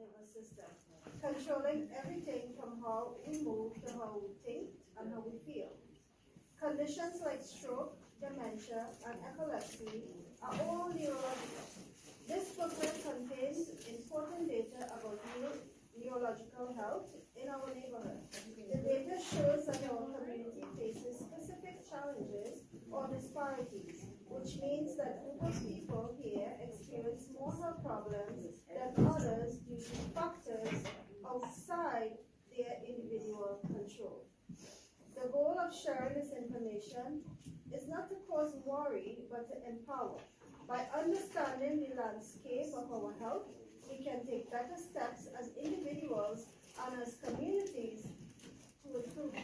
nervous system, controlling everything from how we move to how we think and how we feel. Conditions like stroke, dementia, and epilepsy are all neurological. This booklet contains important data about neurological health in our neighborhood. The data shows that our community faces specific challenges or disparities, which means that group of people here experience more health problems than others due to factors outside their individual control. The goal of sharing this information is not to cause worry, but to empower. By understanding the landscape of our health, we can take better steps as individuals and as communities to improve.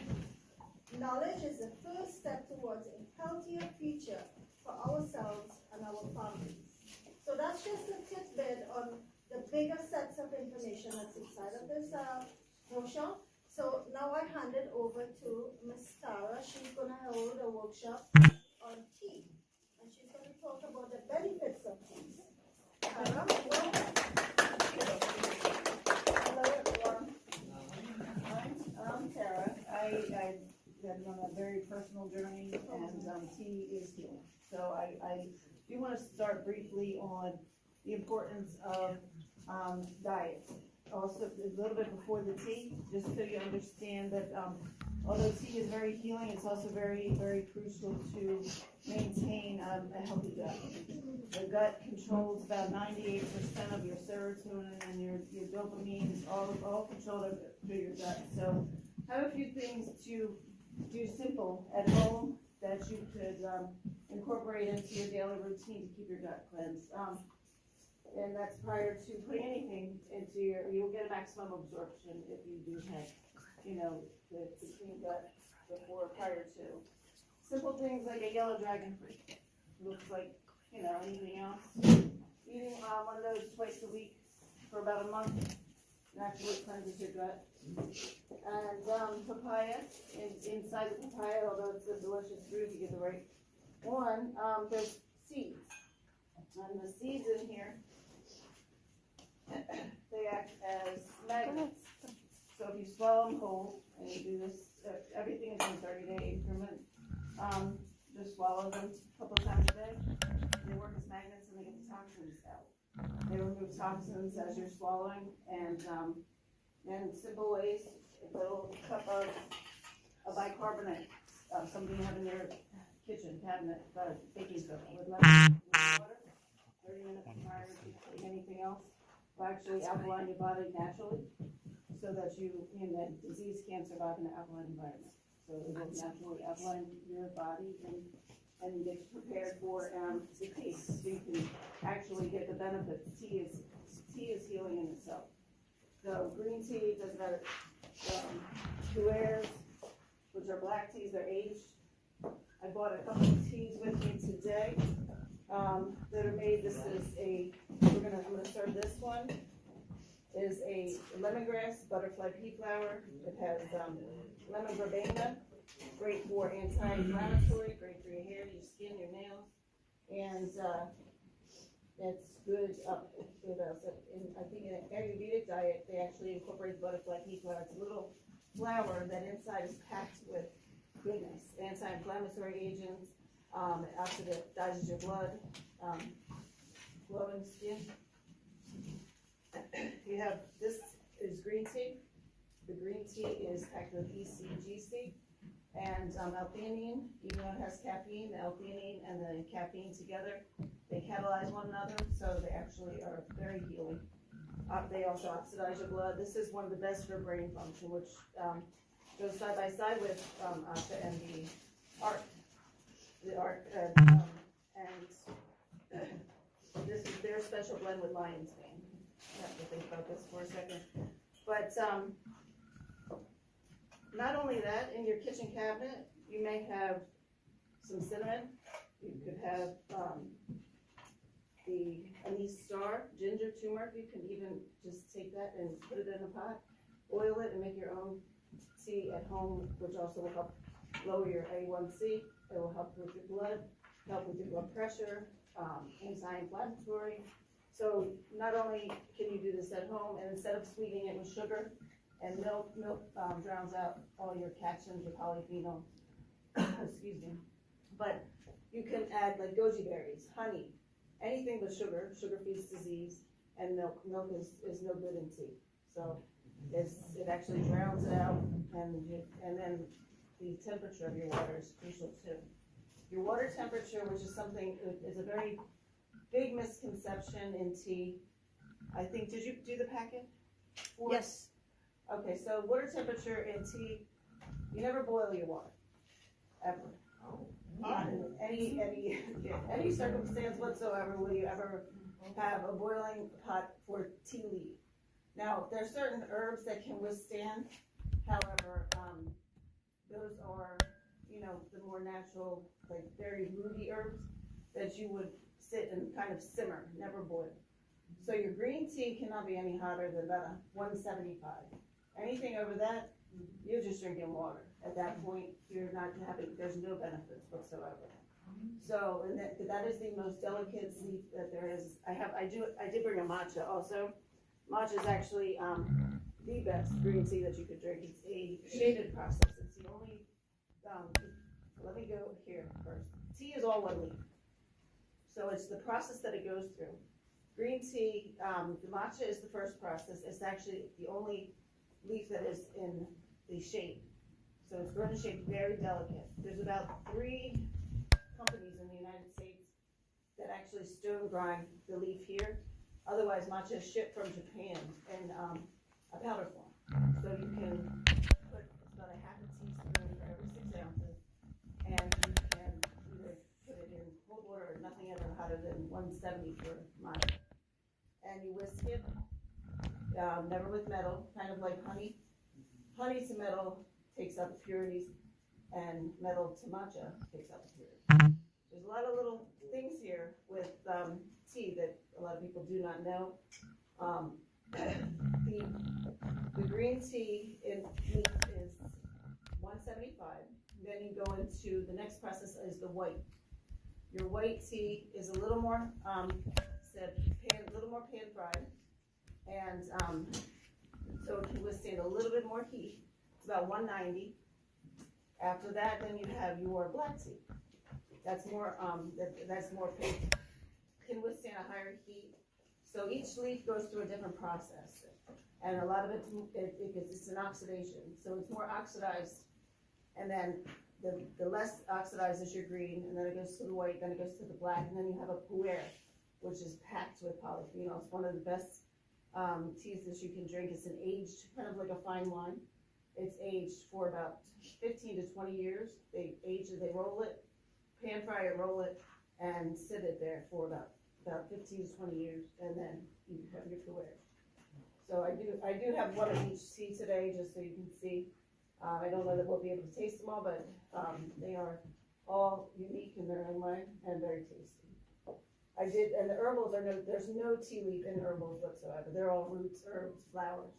Knowledge is the first step towards a healthier future for ourselves and our families. So that's just a tidbit on the bigger sets of information that's inside of this brochure. So now I hand it over to Ms. Tara. She's going to hold a workshop on tea. And she's going to talk about the benefits of tea. Tara, welcome. Hello, everyone. I'm Tara. I've been on a very personal journey, and tea is healing. So I do want to start briefly on the importance of diet. Also, a little bit before the tea, just so you understand that although tea is very healing, it's also very, very crucial to maintain a healthy gut. The gut controls about 98% of your serotonin and your dopamine, is all controlled through your gut. So I have a few things to do simple at home that you could incorporate into your daily routine to keep your gut cleansed. And that's prior to putting anything into you'll get a maximum absorption if you do have, the clean gut prior to. Simple things like a yellow dragon fruit. Looks like, anything else. Eating one of those twice a week for about a month naturally cleanses your gut. And papaya, inside the papaya, although it's a delicious fruit, you get the right one, there's seeds. And the seeds in here, they act as magnets. So if you swallow them whole, and you do this, everything is in 30-day increment, just swallow them a couple times a day. They work as magnets and they get the toxins out. They remove toxins as you're swallowing, and simple ways, a little cup of bicarbonate, something you have in your kitchen cabinet, baking soda with lemon water, 30 minutes prior to putting anything else, will actually alkaline your body naturally, so that that disease can't survive in an alkaline environment. So it will naturally alkaline your body and get you prepared for the tea, so you can actually get the benefits. Tea is healing in itself. So green tea does about 2 airs, which are black teas. They're aged. I bought a couple of teas with me today that are made. This is I'm gonna serve this one. Is a lemongrass butterfly pea flower. It has lemon verbena, great for anti-inflammatory, great for your hair, your skin, your nails, and it's good. I think in an Ayurvedic diet, they actually incorporate the butterfly pea flower. It's a little flower that inside is packed with goodness, anti-inflammatory agents, oxidizes your blood, glowing skin. You have, this is green tea. The green tea is packed with ECGC and L-theanine. Even though it has caffeine, the L-theanine and the caffeine together, they catalyze one another, so they actually are very healing. They also oxidize your blood. This is one of the best for brain function, which goes side by side with Asha and the ARC. This is their special blend with lion's mane. I have to think about this for a second. But not only that, in your kitchen cabinet, you may have some cinnamon. You could have the anise star, ginger, turmeric. You can even just take that and put it in a pot, oil it, and make your own tea at home, which also will help lower your A1C. It will help with your blood, help with your blood pressure, anti-inflammatory. So not only can you do this at home, and instead of sweetening it with sugar and milk drowns out all your catechins, your polyphenol, excuse me. But you can add like goji berries, honey, anything but sugar. Sugar feeds disease, and milk. Milk is no good in tea. So it actually drowns it out, and then the temperature of your water is crucial too. Your water temperature, which is something, is a very big misconception in tea. I think, did you do the packet? Yes. Okay, so water temperature in tea, you never boil your water, ever. Not in any circumstance whatsoever will you ever have a boiling pot for tea leaf. Now, there are certain herbs that can withstand, however, those are, the more natural, like very rooty herbs that you would sit and kind of simmer, never boil. So your green tea cannot be any hotter than about 175. Anything over that, you're just drinking water. At that point, you're not having, there's no benefits whatsoever. So, and that is the most delicate leaf that there is. I did bring a matcha also. Matcha is actually the best green tea that you could drink. It's a shaded process. It's the only, let me go here first. Tea is all one leaf. So it's the process that it goes through. Green tea, the matcha is the first process. It's actually the only leaf that is in the shape. So it's grown in shape, very delicate. There's about 3 companies in the United States that actually stone grind the leaf here. Otherwise, matcha is shipped from Japan in a powder form. So you can put about a half a teaspoon for every 6 ounces, and you can either put it in cold water or nothing ever hotter than 170 for matcha. And you whisk it, never with metal, kind of like honey. Honey to metal takes out the purities, and metal to matcha takes out the purities. There's a lot of little things here with tea that a lot of people do not know. The green tea is 175. Then you go into the next process is the white. Your white tea is a little more pan fried, and so it can withstand a little bit more heat. It's about 190. After that, then you have your black tea. That's more can withstand a higher heat. So each leaf goes through a different process, and a lot of it's an oxidation. So it's more oxidized, and then the less oxidized is your green, and then it goes to the white, then it goes to the black, and then you have a pu'er, which is packed with polyphenols. One of the best teas that you can drink. It's an aged, kind of like a fine wine. It's aged for about 15 to 20 years. They age it, they roll it, pan fry it, roll it, and sit it there for about 15 to 20 years, and then you have your pu'er. So I do have one of each tea today, just so you can see. I don't know that we'll be able to taste them all, but they are all unique in their own way and very tasty. And the herbals there's no tea leaf in herbals whatsoever. They're all roots, herbs, flowers.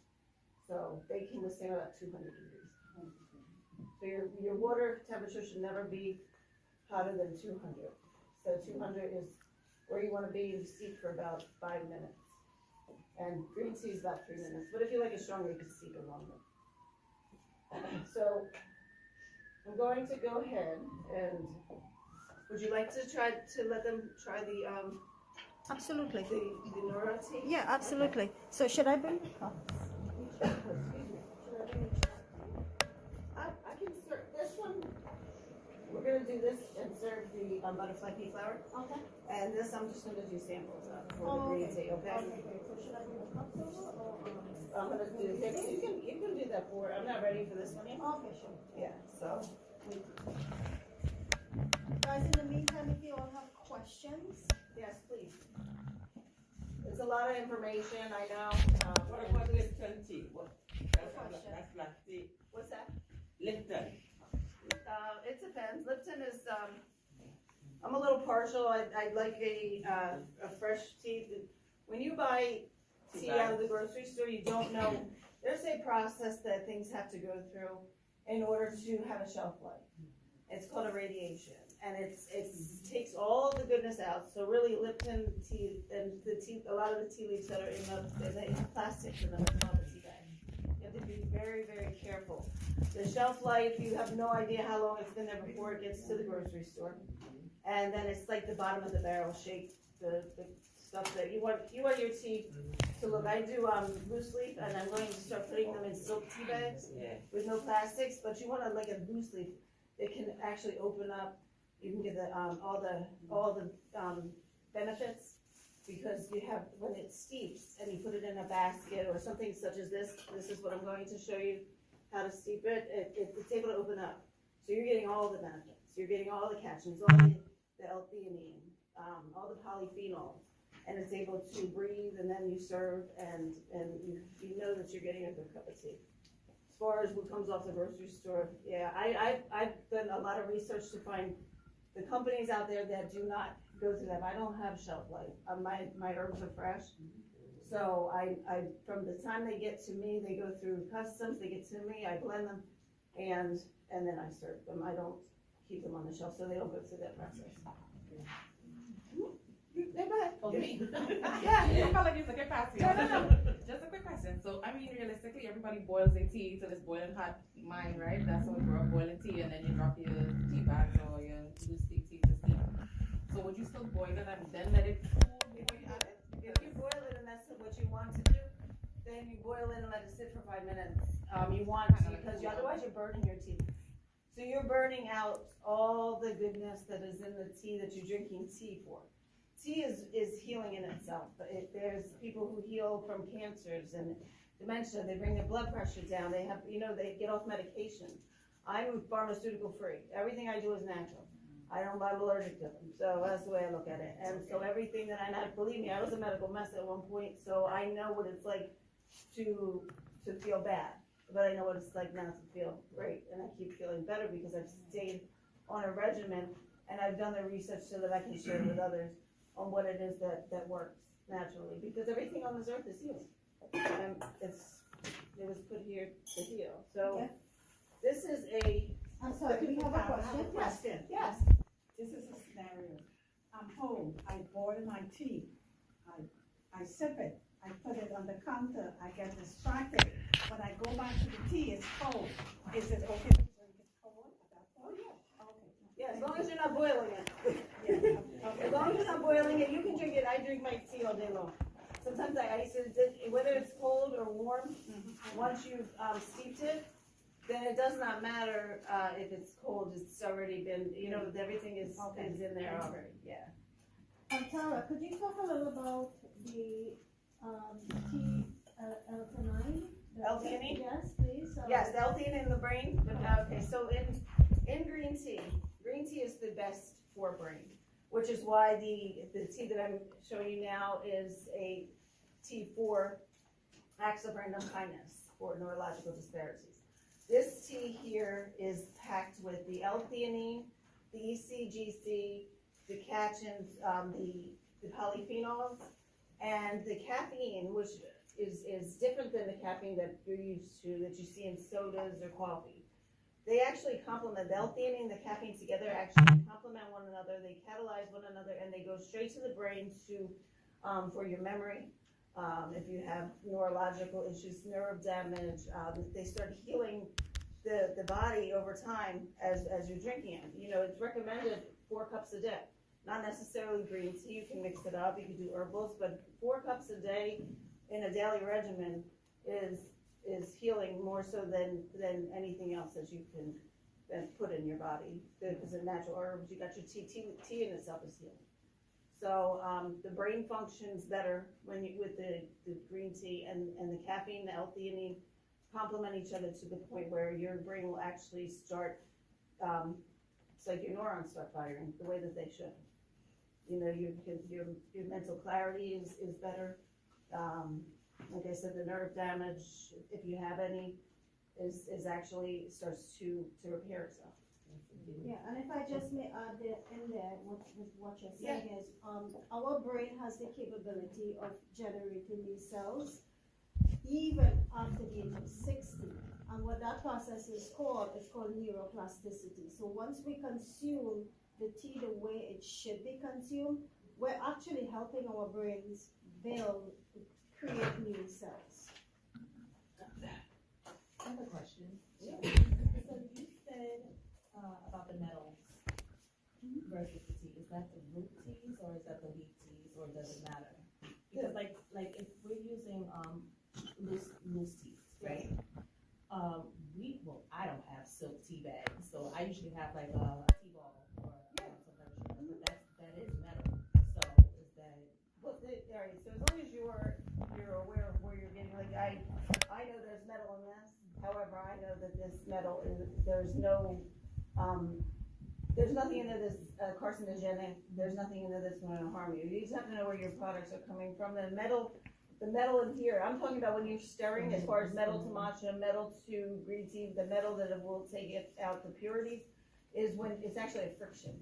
So they can withstand about 200 degrees. So your water temperature should never be hotter than 200. So 200 is where you want to be in steep for about 5 minutes. And green tea is about 3 minutes. But if you like it stronger, you can steep it longer. So I'm going to go ahead and would you like to let them try the Absolutely. the Nora tea? Yeah, absolutely. So should I bring the cup? I can serve this one. We're gonna do this and serve the butterfly pea flower. Okay. And this I'm just gonna do samples of for the green tea. Okay. So should I bring the cups over or? I'm gonna do this. You can do that for. I'm not ready for this one yet. Okay, sure. Yeah. So. Guys, in the meantime, if you all have questions. Yes, please. It's a lot of information, I know. What about Lipton tea? That's black tea. What's that? Lipton. It depends. Lipton is, I'm a little partial. I like a fresh tea. When you buy tea out of the grocery store, you don't know. There's a process that things have to go through in order to have a shelf life. It's called irradiation, and it takes all the goodness out. So really, Lipton tea and the tea, a lot of the tea leaves that are in the plastic in the tea bag. You have to be very, very careful. The shelf life, you have no idea how long it's been there before it gets to the grocery store, and then it's like the bottom of the barrel shape. The stuff that you want your tea to look. I do loose leaf, and I'm going to start putting them in silk tea bags with no plastics. But you want to like a loose leaf. It can actually open up. You can get all the benefits because you have when it steeps and you put it in a basket or something such as this. This is what I'm going to show you how to steep it. It's able to open up, so you're getting all the benefits. You're getting all the catechins, all the L-theanine, all the polyphenol, and it's able to breathe. And then you serve, and you know that you're getting a good cup of tea. As far as what comes off the grocery store, yeah, I've done a lot of research to find the companies out there that do not go through that. I don't have shelf life. My herbs are fresh, so I from the time they get to me, they go through customs. They get to me, I blend them, and then I serve them. I don't keep them on the shelf, so they don't go through that process. Yeah, go ahead. Oh, me? Yeah. I felt like you took it past you. No. Just a quick question. So, I mean, realistically, everybody boils their tea to this boiling hot mine, right? That's how we grow up boiling tea, and then you drop your tea bags or your loose tea to steam. So, would you still boil it and then let it cool before you add it? If you boil it and that's what you want to do, then you boil it and let it sit for 5 minutes. You want to, because otherwise you're burning your tea. So you're burning out all the goodness that is in the tea that you're drinking tea for. Tea is healing in itself. There's people who heal from cancers and dementia. They bring their blood pressure down. They have, they get off medication. I'm pharmaceutical free. Everything I do is natural. I'm allergic to them. So that's the way I look at it. And so everything that believe me, I was a medical mess at one point. So I know what it's like to feel bad, but I know what it's like now to feel great. And I keep feeling better because I've stayed on a regimen and I've done the research so that I can share with others on what it is that works naturally, because everything on this earth is healing, and it was put here to heal. So this is I'm sorry, we have a question? Yes. This is a scenario. I'm home, I boil my tea, I sip it, I put it on the counter, I get distracted. When I go back to the tea, it's cold. Is it okay to drink it cold at that point? Okay. Yeah, as long as you're not boiling it. Yeah. As long as you're not boiling it, you can drink it. I drink my tea all day long. Sometimes I ice it, whether it's cold or warm. Once you've steeped it, then it does not matter if it's cold. It's already been, everything is in there already. Yeah. Tara, could you talk a little about the tea L-theanine? L-theanine? Yes, please. Yes, the L-theanine in the brain. Okay, so in green tea is the best for brain, which is why the tea that I'm showing you now is a tea for acts of random kindness for neurological disparities. This tea here is packed with the L-theanine, the ECGC, the catechins, the polyphenols, and the caffeine, which is different than the caffeine that you're used to, that you see in sodas or coffee. They actually complement, the L-theanine and the caffeine together actually complement one another. They catalyze one another, and they go straight to the brain for your memory. If you have neurological issues, nerve damage, they start healing the body over time as you're drinking it. It's recommended 4 cups a day. Not necessarily green tea, you can mix it up, you can do herbals, but 4 cups a day in a daily regimen is healing more so than anything else that you can then put in your body. Because the natural herbs, you got your tea in itself is healing. So the brain functions better when with the green tea and the caffeine, the L-theanine complement each other to the point where your brain will actually start, it's like your neurons start firing the way that they should. Your mental clarity is better. Like I said, the nerve damage, if you have any, is actually starts to repair itself. Yeah, and if I just may add in there, with what you're saying is, our brain has the capability of generating these cells even after the age of 60. And what that process is called neuroplasticity. So once we consume the tea the way it should be consumed, we're actually helping our brains create new cells. I have a question. So you said about the metals versus the tea. Is that the root teas or is that the leaf teas or does it matter? Because like if we're using loose teas, right? I don't have silk tea bags, so I usually have like a tea ball or something. But that is metal. So is that Well, all right, so as long as you're aware of where you're getting, like, I know there's metal in this, however, I know that this metal is, there's nothing in it that's carcinogenic, there's nothing in it that's gonna harm you. You just have to know where your products are coming from. The metal in here, I'm talking about when you're stirring, as far as metal to matcha, metal to green tea, the metal that it will take it out the purities, is when it's actually a friction.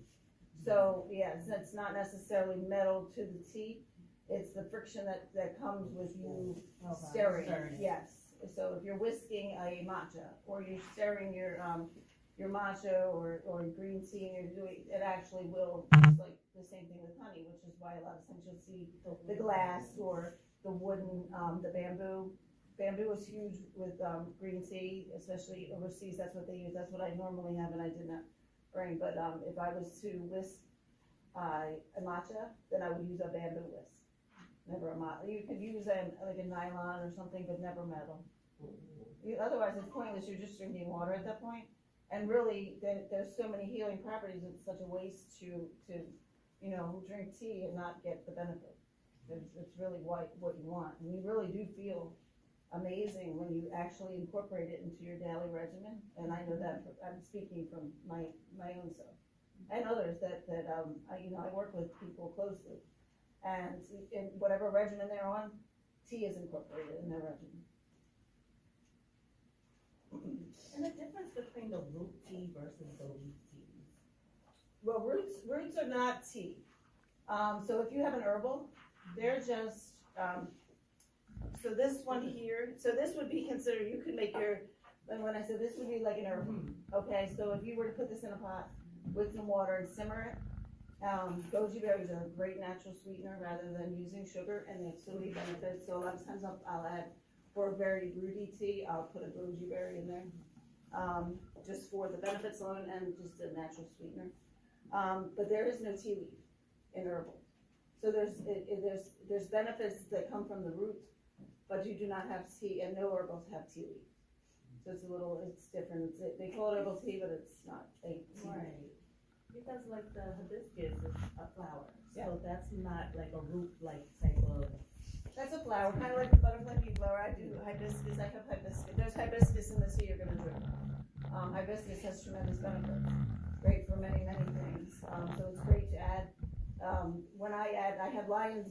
So, yes, it's not necessarily metal to the tea. It's the friction that comes with you stirring. Yes. So if you're whisking a matcha, or you're stirring your matcha or green tea, and you're doing it, actually will just like the same thing with honey, which is why a lot of times you'll see the glass or the wooden, the bamboo. Bamboo is huge with green tea, especially overseas. That's what they use. That's what I normally have, and I did not bring. But if I was to whisk a matcha, then I would use a bamboo whisk. Never a matcha. You could use like a nylon or something, but never metal. Otherwise, it's pointless. You're just drinking water at that point. And really, there's so many healing properties. It's such a waste to drink tea and not get the benefit. It's really what you want. And you really do feel amazing when you actually incorporate it into your daily regimen. And I know that I'm speaking from my own self and others that I work with people closely. And in whatever regimen they're on, tea is incorporated in their regimen. and the difference between the root tea versus the leaf teas? Well, roots are not tea. So if you have an herbal, they're just, so this one here, so this would be considered, you could make and when I said this would be like an herbal. Okay, so if you were to put this in a pot with some water and simmer it, goji berries are a great natural sweetener rather than using sugar, and they have so many benefits. So a lot of times I'll add, for a very rooty tea, I'll put a goji berry in there, just for the benefits alone and just a natural sweetener. But there is no tea leaf in herbal. So there's benefits that come from the root, but you do not have tea, and no herbals have tea leaf. So it's different. They call it herbal tea, but it's not a tea. Right. Because like the hibiscus is a flower, Yeah. so that's not like a root-like type of. That's a flower, kind of like the butterfly pea flower. I do hibiscus. I have hibiscus. There's hibiscus in the tea you're gonna drink. Hibiscus has tremendous benefits. Great for many, many things. So it's great to add. When I have lion's,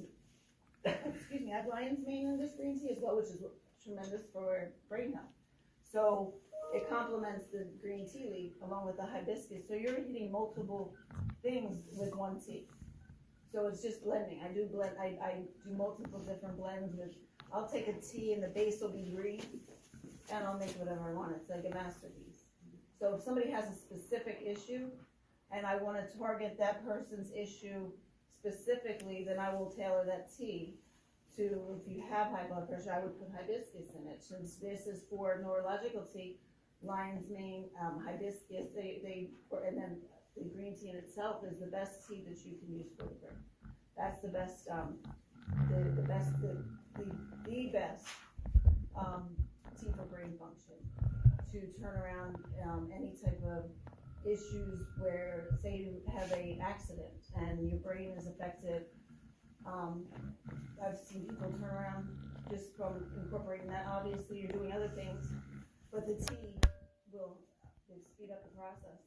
excuse me, I have lion's mane in this green tea as well, which is tremendous for brain health. So it complements the green tea leaf along with the hibiscus. So you're eating multiple things with one tea. So it's just blending. I do multiple different blends with, I'll take a tea and the base will be green and I'll make whatever I want. It's like a masterpiece. So if somebody has a specific issue and I want to target that person's issue specifically, then I will tailor that tea to, if you have high blood pressure, I would put hibiscus in it. Since this is for neurological tea, lion's mane, hibiscus, and then the green tea in itself is the best tea that you can use for the brain. That's the best, the best tea for brain function, to turn around any type of issues where, say you have a accident and your brain is affected. I've seen people turn around just from incorporating that. Obviously, you're doing other things, but the tea will speed up the process.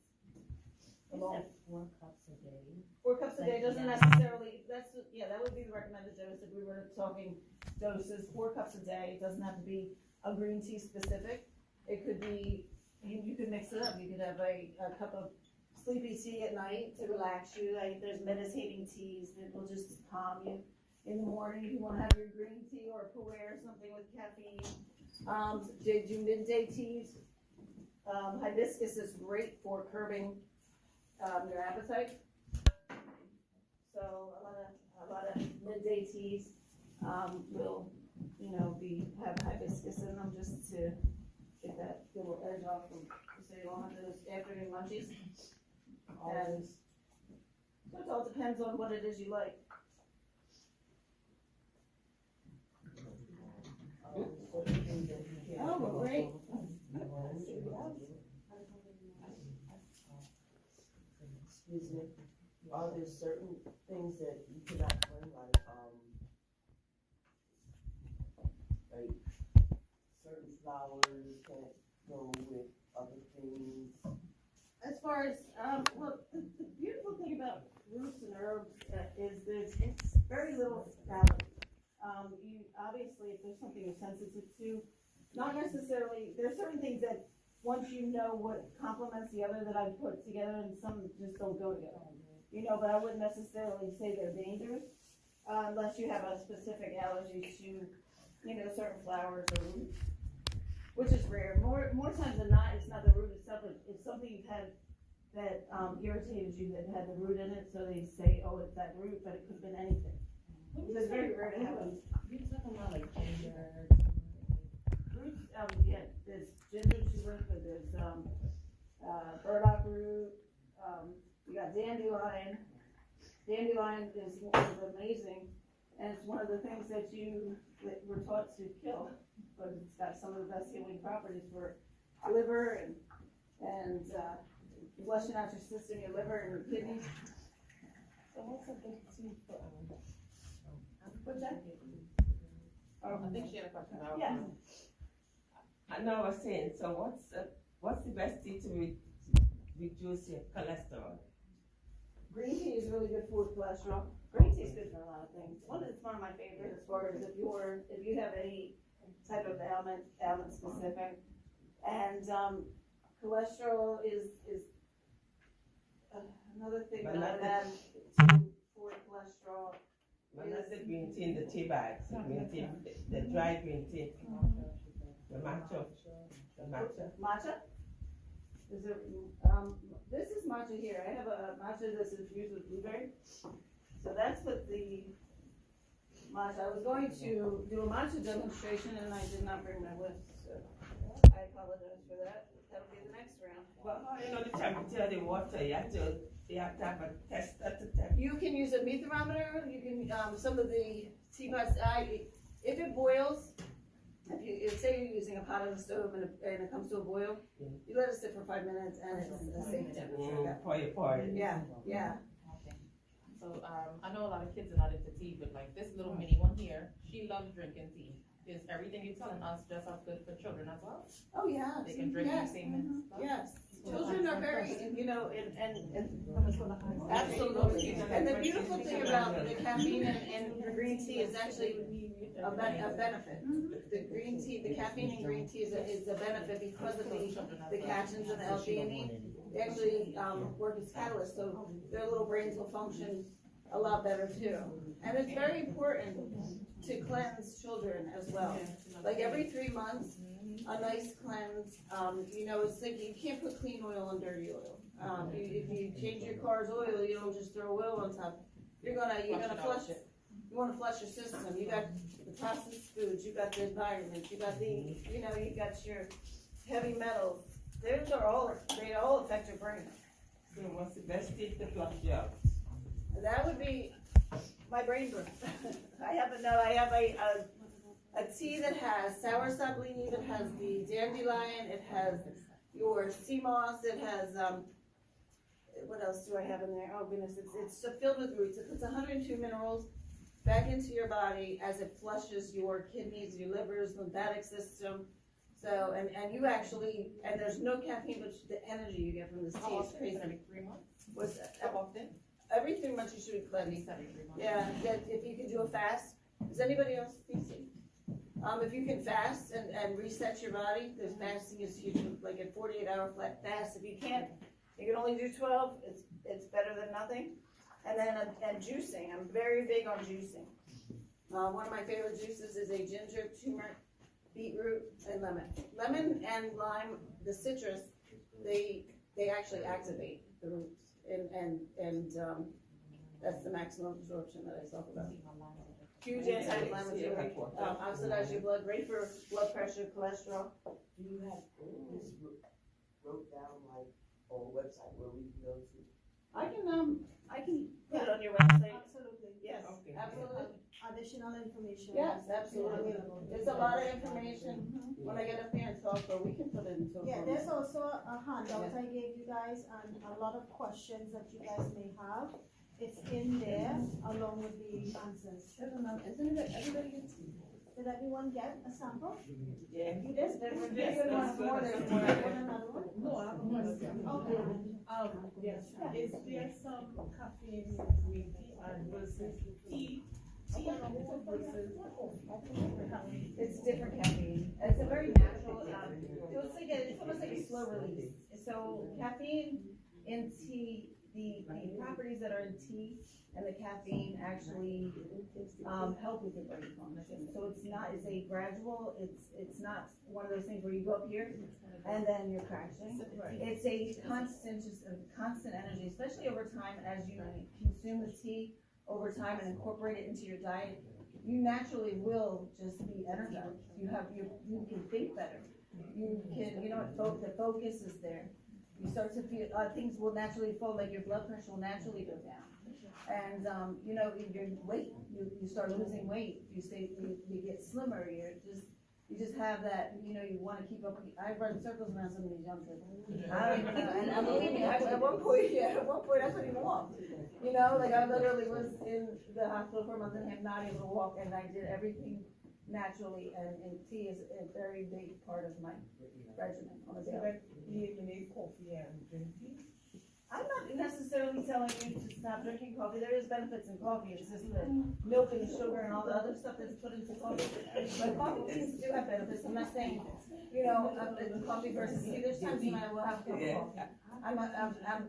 You said 4 cups a day. 4 cups a day doesn't necessarily, that would be the recommended dose if we were talking doses. 4 cups a day. It doesn't have to be a green tea specific. It could be, you could mix it up. You could have a cup of sleepy tea at night to relax you. Like there's meditating teas that will just calm you. in the morning, you wanna have your green tea or pu'er, something with caffeine. They do midday teas. Hibiscus is great for curbing, your appetite. So a lot of midday teas, will, have hibiscus in them just to get that little edge off them, so you don't have those afternoon munchies. And so it all depends on what it is you like. Oh, well, great. Excuse me, are there certain things that you cannot bring, like certain flowers can't go with other things? As far as, well, the beautiful thing about roots and herbs is it's very little value. Obviously, if there's something you're sensitive to, not necessarily, there's certain things that once you know what complements the other that I put together, and some just don't go together. But I wouldn't necessarily say they're dangerous, unless you have a specific allergy to, certain flowers or roots, which is rare. More times than not, it's not the root itself, it's something you've had that irritated you that had the root in it, so they say, oh, it's that root, but it could have been anything. It's very rare to happen. You're talking about like ginger. Roots, yeah, there's ginger turmeric, there's burdock root, you got dandelion. Dandelion is amazing, and it's one of the things that we're taught to kill, but it's got some of the best healing properties for liver and flushing out your system, your liver and your kidneys. So what's a good tea for, What's that? I think she had a question. Yeah. I know I was saying, so what's the best tea to reduce your cholesterol? Green tea is really good for cholesterol. Green tea is good for a lot of things. It's one of my favorites as far as if you have any type of ailment specific. And cholesterol is another thing that I would add for cholesterol. But not the green tea in the tea bags, green tea, the dry green tea. The matcha. Matcha? Is it, this is matcha here. I have a matcha that's infused with blueberry. So that's what the matcha, I was going to do a matcha demonstration and I did not bring my list, so I apologize for that. That'll be the next round. Well, the temperature of the water, you have to have a tester to test. You can use a meat thermometer, you can, some of the teapots, if it boils, say you're using a pot on the stove and it comes to a boil, you let it sit for 5 minutes and it's a safe temperature. Pour it. Yeah. So, I know a lot of kids are not into tea, but like this little mini one here, she loves drinking tea. Is everything you're telling us just as good for children as well? Oh, yeah. They can drink the same stuff? Yes. Children are very, and absolutely. And the beautiful thing about the caffeine in green tea is actually a benefit. The green tea, the caffeine in green tea is a benefit because of the catechins and the L-theanine. They actually work as catalysts, so their little brains will function a lot better too. And it's very important to cleanse children as well. Like every 3 months, a nice cleanse. It's like you can't put clean oil on dirty oil. If you change your car's oil, you don't just throw oil on top. You're gonna flush it. You want to flush your system. You got the processed foods, you got the environment, you got you got your heavy metals. They all affect your brain. So what's the best tea to flush you out? That would be my brain burn. I have a tea that has sour sapling, that has the dandelion, it has your sea moss, it has, what else do I have in there? Oh goodness, it's filled with roots. It puts 102 minerals back into your body as it flushes your kidneys, your livers, lymphatic system. So, and you actually, and there's no caffeine, but the energy you get from this tea is crazy. Every 3 months? What's that? How often? Every 3 months you should be At cleansed. least every 3 months. Yeah, if you can do a fast. Does anybody else think so? If you can fast and reset your body, there's fasting is huge, like a 48-hour flat fast. If you can't, you can only do 12, it's better than nothing. And then and juicing, I'm very big on juicing. One of my favorite juices is a ginger, turmeric, beetroot, and lemon. Lemon and lime, the citrus, they actually activate the roots, and that's the maximum absorption that I talk about. Huge anti-inflammatory, oxidize your blood, great for blood pressure, cholesterol. Do you have this wrote down like on a website where we can go to? I can put it on your website. Absolutely. Yes, Okay. absolutely. Additional information. Yes, absolutely. Available. It's a lot of information when I get up there and talk, but we can put it into. Yeah, there's also a handout I gave you guys and a lot of questions that you guys may have. It's in there along with the answers. Isn't it everybody gets? Did everyone get a sample? Yeah. You did, there were Yes, good ones that's good. more than Want one. another one? No, I have a question. Okay. Yes, is there some caffeine in green tea and versus tea along with it versus caffeine? It's different caffeine. It's a very natural, it's almost like a slow release. So caffeine in tea, the properties that are in tea and the caffeine actually, help with your brain function. So it's a gradual, it's not one of those things where you go up here and then you're crashing. It's a constant, just a constant energy, especially over time as you consume the tea over time and incorporate it into your diet. You naturally will just be energized. You can think better. You can, the focus is there. You start to feel, things will naturally flow, like your blood pressure will naturally go down. And, your weight, you start losing weight, you get slimmer, you just have that, you wanna keep up, I run circles around some of these young people. I don't even know, and believe me, at one point I couldn't even walk. I literally was in the hospital for a month and a half, not able to walk, and I did everything naturally, and tea is a very big part of my regimen on a So daily. that eliminate coffee and drink tea? I'm not necessarily telling you to stop drinking coffee. There is benefits in coffee. It's just the milk and the sugar and all the other stuff that's put into coffee. But coffee teas do have benefits. I'm not saying, coffee versus tea. There's times when I will have a cup of coffee. I'm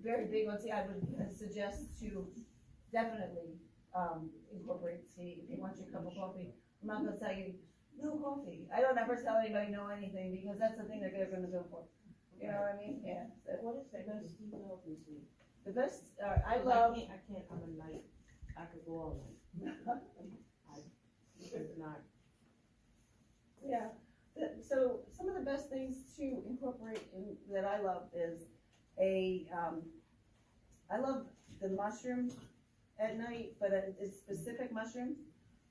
very big on tea. I would suggest to definitely incorporate tea if you want your cup of coffee. I'm not gonna tell you no coffee. I don't ever tell anybody no anything because that's the thing that they're gonna go for. You know what I mean? Yeah. So What is the best tea love you see? the best, I love. I can't, I'm a night, I could go all night. It's not. Yeah, so some of the best things to incorporate in, that I love is I love the mushroom at night, but it's specific mushrooms.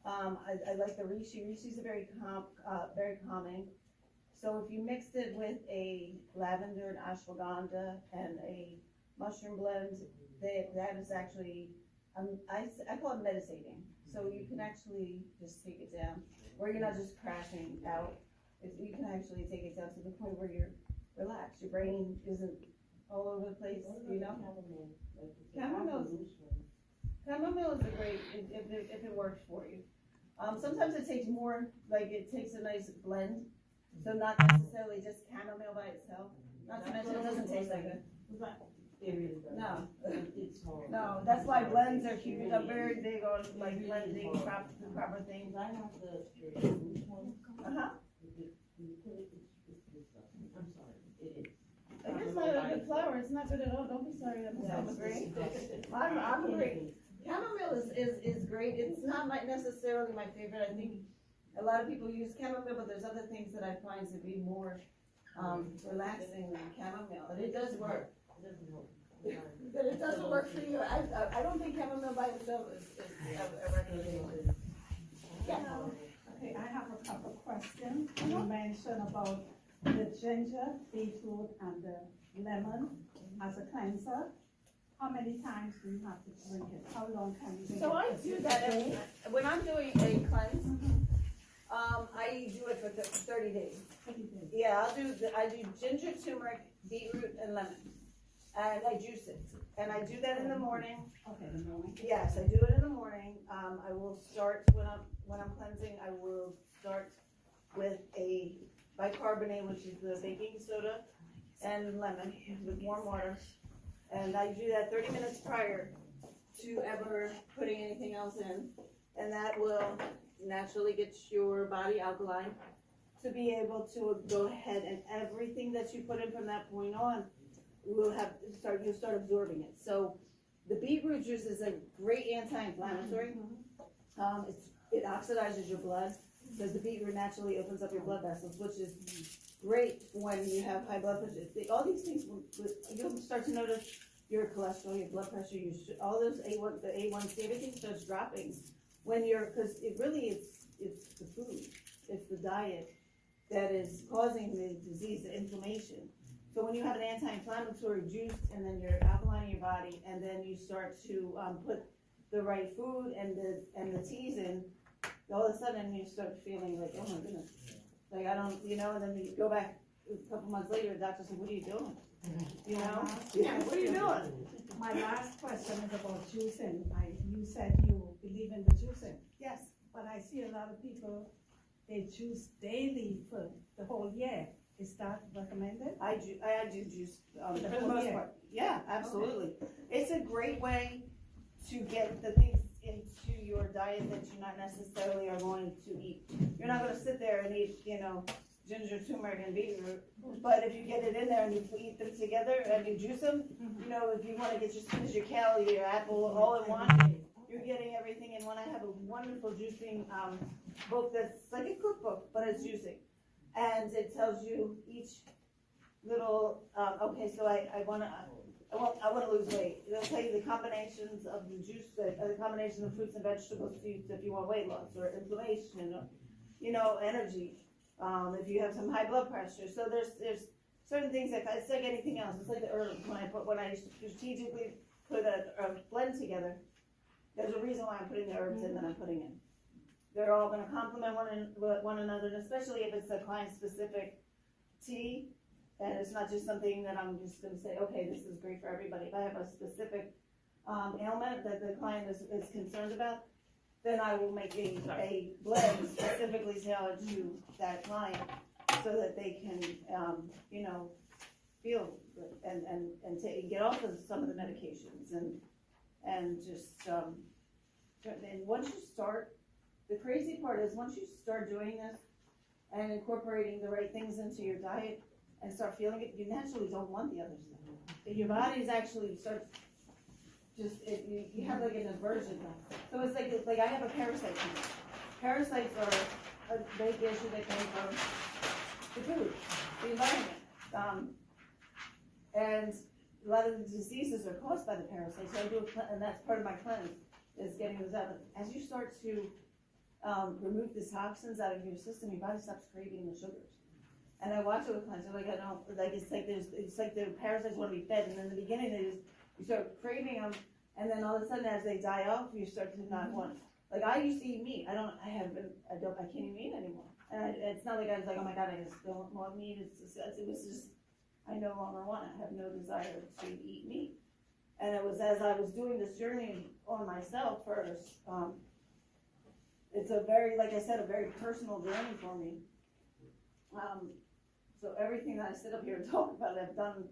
I like the reishi. Reishi's a very calming. So if you mixed it with a lavender and ashwagandha and a mushroom blend, that is actually, I call it meditating. So you can actually just take it down, where you're not just crashing out. You can actually take it down to the point where you're relaxed. Your brain isn't all over the place, Chamomile is a great, if it works for you. Sometimes it takes more, it takes a nice blend. So not necessarily just chamomile by itself. Not to mention it doesn't taste like it. It really does. No. It's hard. No, that's why blends are huge. I'm very big on blending proper things. I have the loose one. Uh-huh. You put it, I'm sorry, it is. It's not a good flower. It's not good at all. Don't be sorry. I'm agree. I'm agree. Chamomile is great. It's not necessarily my favorite. I think a lot of people use chamomile, but there's other things that I find to be more relaxing than chamomile. And it does work. But it doesn't work for you. I don't think chamomile by itself is a recommendation. Yeah. Okay, I have a couple of questions. You mentioned about the ginger, beetroot, and the lemon as a cleanser. How many times do you have to drink it? How long can you drink it? So I do that when I'm doing a cleanse. I do it for 30 days. Yeah, I do ginger, turmeric, beetroot, and lemon, and I juice it. And I do that in the morning. Okay, in the morning. Yes, I do it in the morning. I will start when I'm cleansing. I will start with a bicarbonate, which is the baking soda, and lemon with warm water. And I do that 30 minutes prior to ever putting anything else in. and that will naturally get your body alkaline to be able to go ahead and everything that you put in from that point on will you'll start absorbing it. So the beetroot juice is a great anti-inflammatory. It oxidizes your blood because the beetroot naturally opens up your blood vessels, which is great when you have high blood pressure. All these things, you'll start to notice your cholesterol, your blood pressure, all those A1, the A1C, everything starts dropping when because it's the food, it's the diet that is causing the disease, the inflammation. So when you have an anti-inflammatory juice and then you're alkalining your body and then you start to put the right food and the teas in, all of a sudden you start feeling like, oh my goodness, like I don't, and then you go back a couple months later, the doctor said, what are you doing? What are you doing? My last question is about juicing. You said you believe in the juicing. Yes. But I see a lot of people, they juice daily for the whole year. Is that recommended? I do juice for the most part. Yeah, absolutely. Okay. It's a great way to get the things into your diet that you not necessarily are going to eat. You're not going to sit there and eat, ginger, turmeric, and beetroot. But if you get it in there and you eat them together and you juice them, if you want to get your spinach, your kale, your apple all in one, you're getting everything in one. I have a wonderful juicing book that's like a cookbook, but it's juicing. And it tells you each little, okay, so I want to lose weight. It'll tell you the combinations of the juice, the combination of fruits and vegetables if you want weight loss or inflammation, or, energy. If you have some high blood pressure. So there's certain things that, it's like anything else. It's like the herbs. When I strategically put a blend together, there's a reason why I'm putting the herbs in that I'm putting in. They're all going to complement one another, and especially if it's a client-specific tea, and it's not just something that I'm just going to say, okay, this is great for everybody. If I have a specific ailment that the client is concerned about, then I will make a blend specifically tailored to that client so that they can, feel good and get off of some of the medications and just, and once you start, the crazy part is once you start doing this and incorporating the right things into your diet and start feeling it, you naturally don't want the other stuff. Your body's actually starts you have like an aversion. So it's like I have a parasite tumor. Parasites are a big issue that came from the food, the environment. And a lot of the diseases are caused by the parasites. So I do and that's part of my cleanse, is getting those out. As you start to remove the toxins out of your system, your body stops craving the sugars. And I watch it with clients, they're like, I don't, like, it's like the parasites want to be fed, and in the beginning, you start craving them, and then all of a sudden, as they die off, you start to not want, like, I used to eat meat, I can't even eat anymore. And it's not like I was like, oh my God, I just don't want meat, it was just, I no longer want it, I have no desire to eat meat. And it was as I was doing this journey on myself first, it's a very, like I said, a very personal journey for me. So everything that I sit up here and talk about, I've done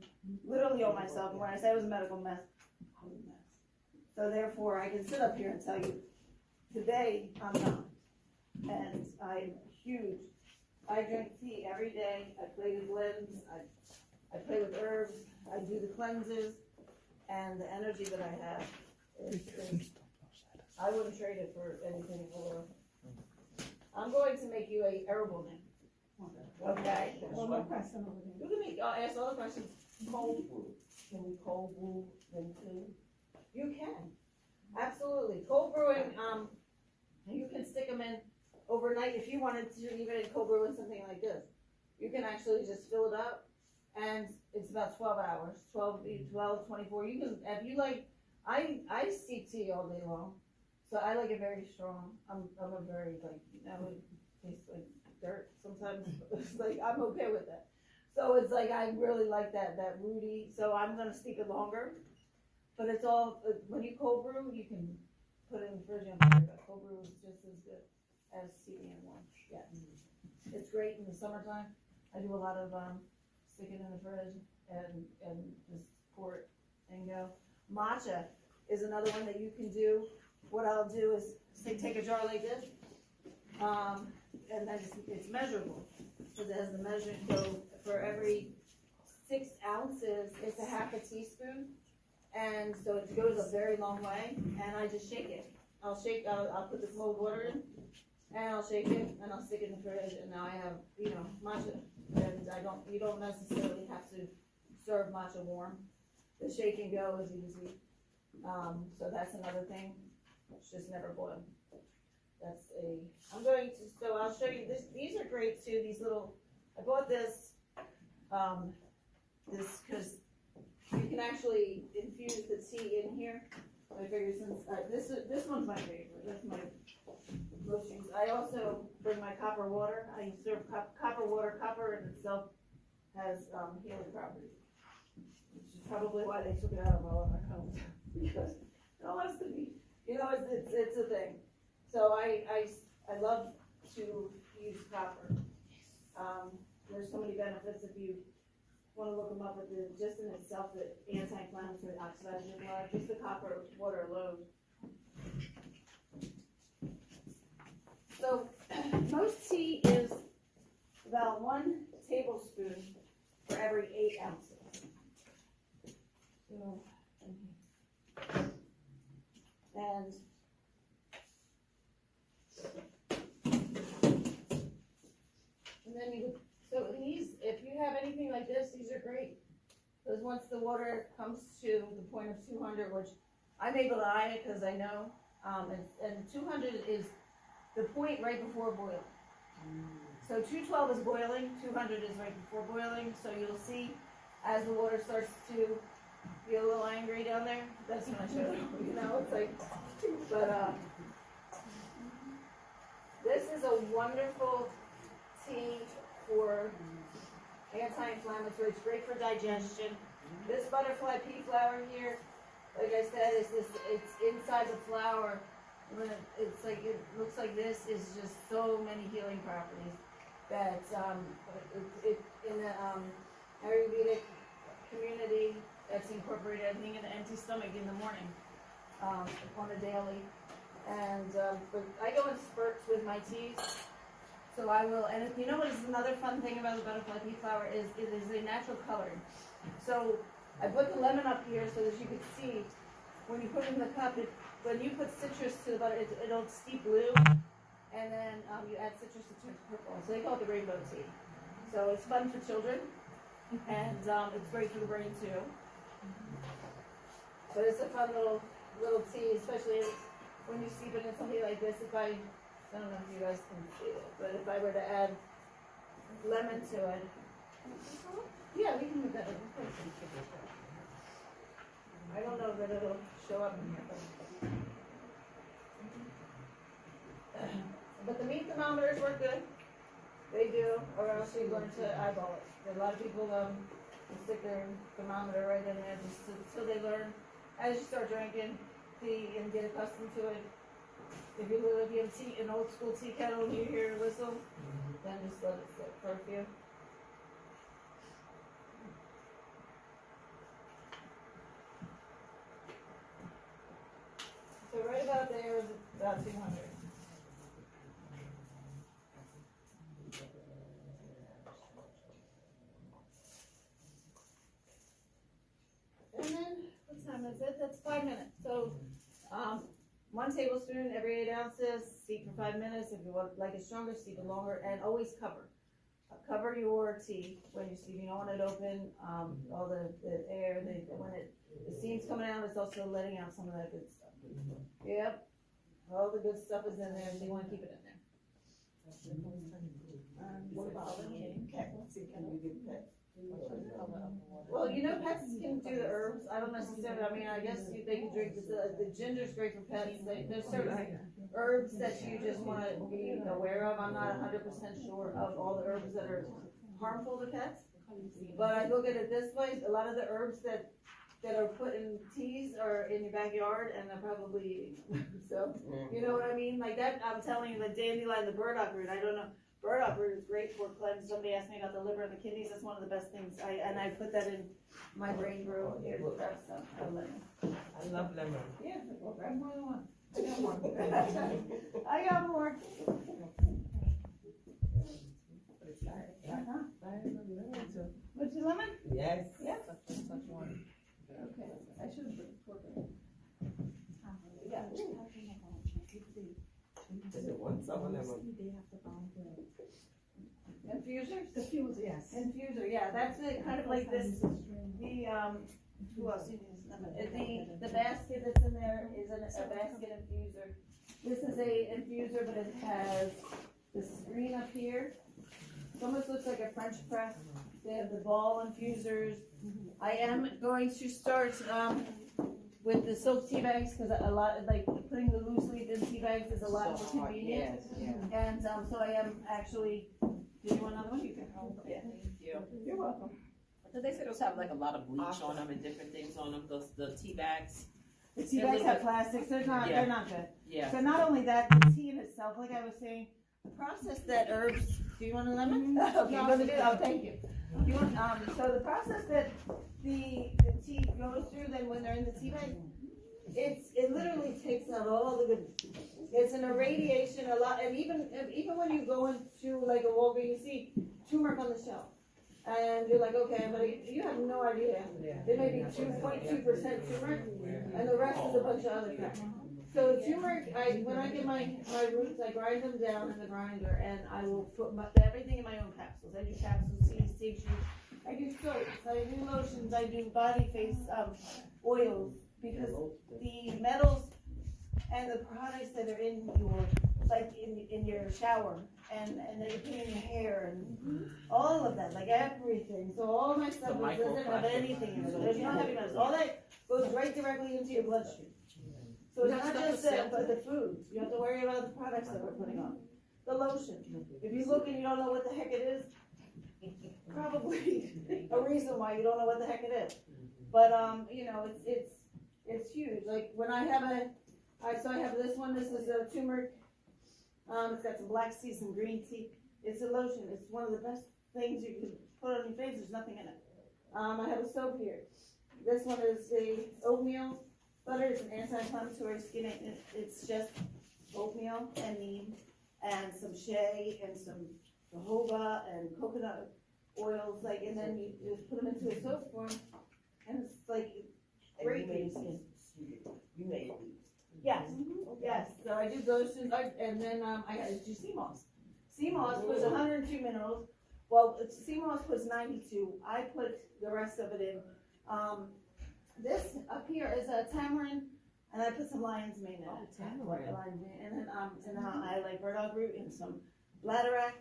literally on myself. And when I say it was a medical mess, I was a mess. So therefore, I can sit up here and tell you, today I'm not. And I'm huge. I drink tea every day. I play with blends. I play with herbs. I do the cleanses. And the energy that I have is I wouldn't trade it for anything in the world. I'm going to make you a herbal name. Okay. One more question over there. You can ask all the questions. Cold brew. Can we cold brew them too? You can. Absolutely. Cold brewing, you can stick them in overnight if you wanted to even cold brew in something like this. You can actually just fill it up and it's about 12 hours, 12, 24. You can, if you like, I steep tea all day long. So I like it very strong. I'm a very, it tastes like dirt sometimes. It's like, I'm okay with that. So it's like, I really like that rooty. So I'm going to steep it longer. But it's all, when you cold brew, you can put it in the fridge and cold brew is just as good as steaming it warm. Yeah. It's great in the summertime. I do a lot of stick it in the fridge and just pour it and go. Matcha is another one that you can do. what I'll do is say take a jar like this, and then it's measurable. Because it has the measuring, so for every 6 ounces, it's a half a teaspoon. And so it goes a very long way, and I just shake it. I'll put the cold water in, and I'll shake it, and I'll stick it in the fridge, and now I have, matcha. And you don't necessarily have to serve matcha warm. The shake and go is easy. So that's another thing. It's just never boil. So I'll show you this. These are great too. These little, I bought this, because you can actually infuse the tea in here. So I figured since, this one's my favorite. That's my most used. I also bring my copper water. I serve copper water. Copper in itself has healing properties, which is probably why they took it out of all of our homes. Because it all has to be, it's a thing. So I love to use copper. There's so many benefits if you want to look them up, but just in itself, the anti-inflammatory, oxidizing blood, just the copper water alone. So most tea is about 1 tablespoon for every 8 ounces. So, and then so these, if you have anything like this, these are great. Because once the water comes to the point of 200, which I'm able to eye it because I know, and 200 is the point right before boiling. So 212 is boiling, 200 is right before boiling, so you'll see as the water starts to be a little angry down there, that's when I show you, it's like, but this is a wonderful tea for anti-inflammatory. It's great for digestion. This butterfly pea flower here, like I said, it's inside the flower. When it looks like this, is just so many healing properties that in the Ayurvedic community, that's incorporated. I think in an empty stomach in the morning, on a daily. And but I go in spurts with my teas. So I will, and you know what is another fun thing about the butterfly pea flower is it is a natural coloring. So I put the lemon up here so that you can see when you put it in the cup, when you put citrus to the butter, it'll steep blue, and then you add citrus, it turns purple. So they call it the rainbow tea. So it's fun for children, and it's great for the brain too. But it's a fun little tea, especially when you steep it in something like this. I don't know if you guys can see it, but if I were to add lemon to it, yeah, we can move that over. I don't know that it'll show up in here, but the meat thermometers work good. They do, or else you're going to eyeball it. A lot of people stick their thermometer right in there just until they learn. As you start drinking tea and get accustomed to it, if you have an old school tea kettle and you hear a whistle, then just let it sit for a few. So right about there is about 200. And then, what time is it? That's 5 minutes. So, 1 tablespoon every 8 ounces, steep for 5 minutes. If you want like it stronger, steep it longer, and always cover. Cover your tea when you're steeping. You don't want it open. All the air, when the steam's coming out, it's also letting out some of that good stuff. Yep, all the good stuff is in there, so you want to keep it in there. What about pets? Well, pets can do the herbs. I don't necessarily, I guess they can drink, the ginger's great for pets. There's certain herbs that you just want to be aware of. I'm not 100% sure of all the herbs that are harmful to pets. But I look at it this way, a lot of the herbs that are put in teas are in your backyard and they're probably eating. So, you know what I mean? Like that, I'm telling you, the dandelion, the burdock root, I don't know. Burdock root is great for cleanse. Somebody asked me about the liver and the kidneys. That's one of the best things. I put that in my brain brew. Here, grab some. I love lemon. Yeah, well, grab more than one. I got more. I got more. Would you lemon? Yes. Yes. Touch one. Okay, I should have put pork in. Yeah. Does it want some of them? Infusers? Diffuser, yes. Infuser, yeah, that's it, kind of like this, who else uses lemon? The basket that's in there is a basket infuser. This is a infuser, but it has the screen up here. It almost looks like a French press. They have the ball infusers. I am going to start, with the silk tea bags, cause a lot, like, putting the loose leaf in tea bags is a lot more convenient. And, so I am actually, do you want another one? You can. Yeah. Thank you. You're welcome. Did they say those have like a lot of bleach on them and different things on them, the tea bags? The tea They're bags little have bit- plastics, they're Yeah. not good. Yeah. So not only that, the tea in itself, like I was saying, the process that herbs, do you want a lemon? Okay, you want to do, oh, thank you. You want, so the process that the tea goes through, then when they're in the tea bag, it literally takes out all the good. It's an irradiation a lot, and even when you go into like a Walgreens, you see turmeric on the shelf. And you're like, okay, but you have no idea. There may be 2.2% turmeric, and the rest is a bunch of other crap. So turmeric, when I get my roots, I grind them down in the grinder, and I will put everything in my own capsules. I do capsules, teas, tinctures, I do soaps, I do lotions, I do body face oils, because the metals and the products that are in your, like in your shower, and that you put in your hair, and all of that, like everything. So all my stuff doesn't have anything in it. There's no heavy metals. All that goes right directly into your bloodstream. So it's not just but the food. You have to worry about the products that we're putting on. The lotion. If you look and you don't know what the heck it is, probably a reason why you don't know what the heck it is. But you know, it's huge. Like when I have so I have this one. This is a turmeric. It's got some black tea, some green tea. It's a lotion. It's one of the best things you can put on your face. There's nothing in it. I have a soap here. This one is the oatmeal butter. It's an anti-inflammatory skin. It's just oatmeal and neem and some shea and some jojoba and coconut oils. Like, and then you just put them into a soap form, and it's like great for your skin. You made it. Yes, yes, so I do those two, and then, I do sea moss. Sea moss puts 102 minerals, well, sea moss puts 92, I put the rest of it in. This up here is a tamarind, and I put some lion's mane in it. Lion's mane, and then, I like burdock root and some bladderwrack.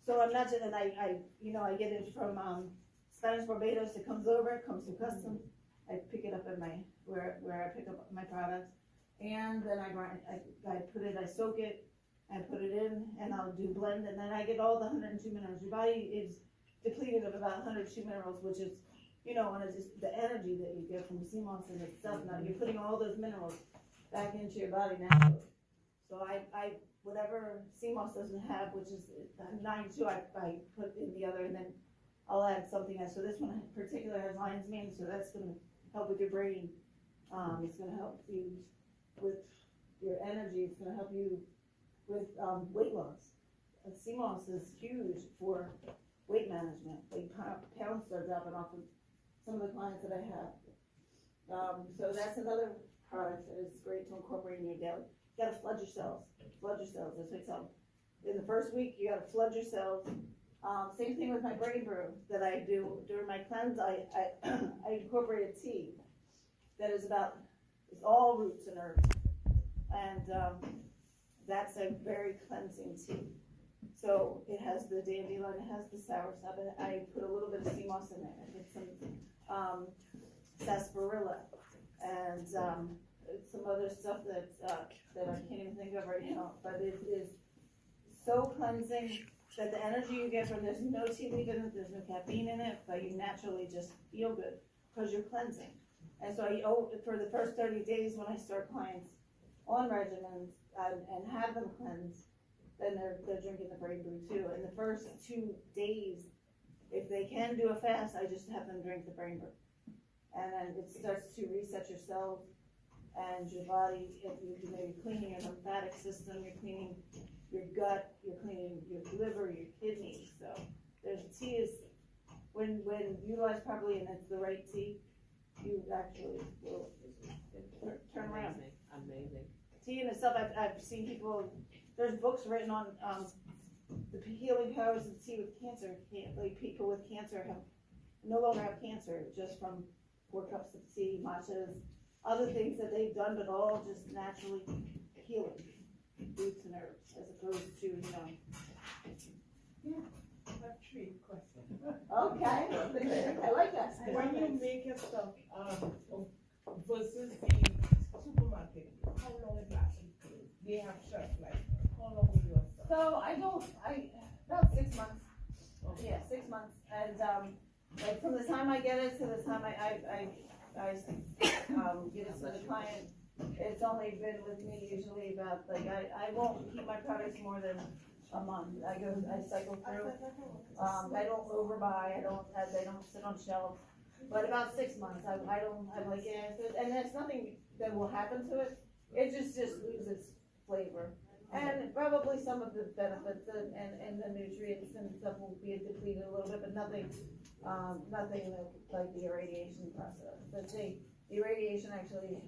So I'm not just, and I I get it from, Spanish Barbados, it comes through customs. I pick it up in where I pick up my products. And then I soak it, I put it in, and I'll do blend, and then I get all the 102 minerals. Your body is depleted of about 102 minerals, which is, and it's just the energy that you get from sea moss in itself. Now you're putting all those minerals back into your body naturally. So I whatever sea moss doesn't have, which is 92, I put in the other, and then I'll add something else. So this one in particular has lion's mane, so that's gonna help with your brain. It's gonna help you with your energy. It's gonna help you with weight loss. Sea moss is huge for weight management. Like pounds start dropping off of some of the clients that I have. So that's another product that is great to incorporate in your daily. You gotta flood your cells. Flood your cells. That's what I tell them. In the first week, you gotta flood your cells. Same thing with my brain brew that I do during my cleanse. I incorporate a tea that is it's all roots and herbs, and that's a very cleansing tea. So it has the dandelion, it has the soursop, and I put a little bit of sea moss in it. I get some sarsaparilla and some other stuff that I can't even think of right now. But it is so cleansing that the energy you get from there's no tea leaf in it, there's no caffeine in it, but you naturally just feel good because you're cleansing. And so for the first 30 days when I start clients on regimens and have them cleanse, then they're drinking the brain brew too. And the first 2 days, if they can do a fast, I just have them drink the brain brew. And then it starts to reset your cells and your body, if you're cleaning your lymphatic system, you're cleaning your gut, you're cleaning your liver, your kidneys. So tea is, when utilized properly and it's the right tea, you actually will turn around. Amazing. Tea in itself, I've seen people, there's books written on the healing powers of tea with cancer. Like people with cancer no longer have cancer just from 4 cups of tea, matchas, other things that they've done, but all just naturally healing roots and herbs, as opposed to, A trade question. Okay, I like that. When you make your stuff, versus the supermarket, how long it lasts? They have shelf life. How long will your stuff? So about 6 months. Okay. Yeah, 6 months, and like from the time I get it to the time I give it to the client, it's only been with me usually about, like, I won't keep my products more than a month. I cycle through. I don't overbuy. They don't sit on shelves. But about 6 months, I'm like, yeah, and there's nothing that will happen to it. It just loses flavor. And probably some of the benefits and the nutrients and stuff will be depleted a little bit, but nothing like the irradiation process. But the irradiation actually